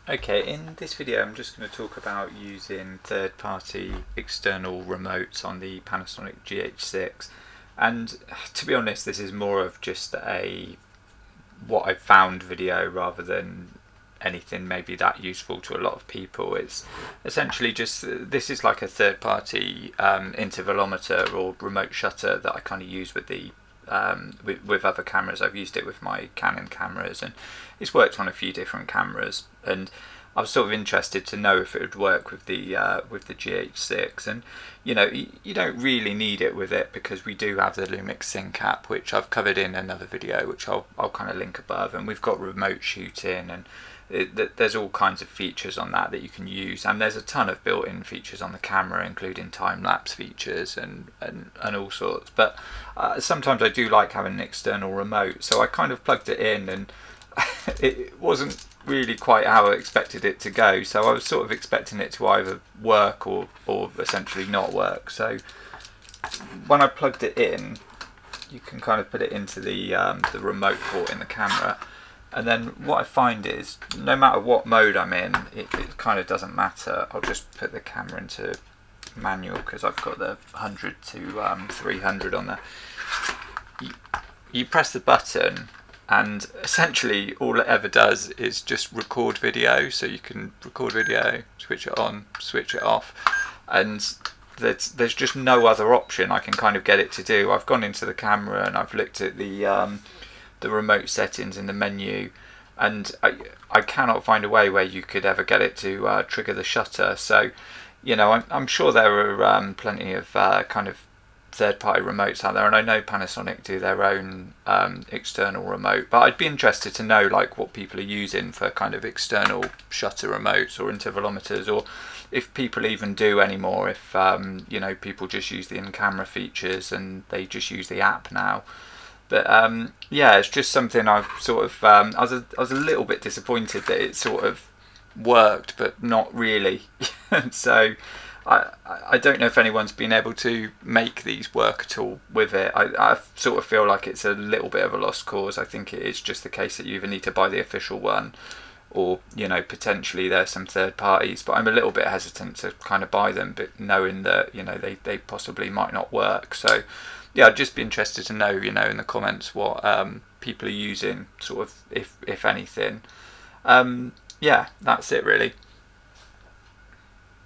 Okay, in this video I'm just going to talk about using third-party external remotes on the Panasonic GH6, and to be honest this is more of just a what I've found video rather than anything maybe that useful to a lot of people. It's essentially just this is like a third-party intervalometer or remote shutter that I kind of use with the with other cameras. I've used it with my Canon cameras and it's worked on a few different cameras, and I was sort of interested to know if it would work with the GH6. And you know, you don't really need it with it because we do have the Lumix sync app, which I've covered in another video, which I'll kind of link above, and we've got remote shooting and there's all kinds of features on that you can use, and there's a ton of built-in features on the camera, including time-lapse features and all sorts. But sometimes I do like having an external remote, so I kind of plugged it in and it wasn't really quite how I expected it to go, so I was sort of expecting it to either work or essentially not work. So when I plugged it in, you can kind of put it into the remote port in the camera, and then what I find is no matter what mode I'm in, it kind of doesn't matter. I'll just put the camera into manual because I've got the 100 to 300 on there. You press the button and essentially all it ever does is just record video, so you can record video, switch it on, switch it off, and there's just no other option I can kind of get it to do. I've gone into the camera and I've looked at the remote settings in the menu, and I cannot find a way where you could ever get it to trigger the shutter. So you know, I'm sure there are plenty of kind of third-party remotes out there, and I know Panasonic do their own external remote, but I'd be interested to know like what people are using for kind of external shutter remotes or intervalometers, or if people even do anymore, if you know, people just use the in-camera features and they just use the app now. But yeah, it's just something I've sort of I was a little bit disappointed that it sort of worked but not really. So I don't know if anyone's been able to make these work at all with it. I sort of feel like it's a little bit of a lost cause. I think it is just the case that you either need to buy the official one, or you know, potentially there's some third parties, but I'm a little bit hesitant to kind of buy them, but knowing that, you know, they possibly might not work. So yeah, I'd just be interested to know, you know, in the comments what people are using, sort of, if anything. Yeah, that's it really.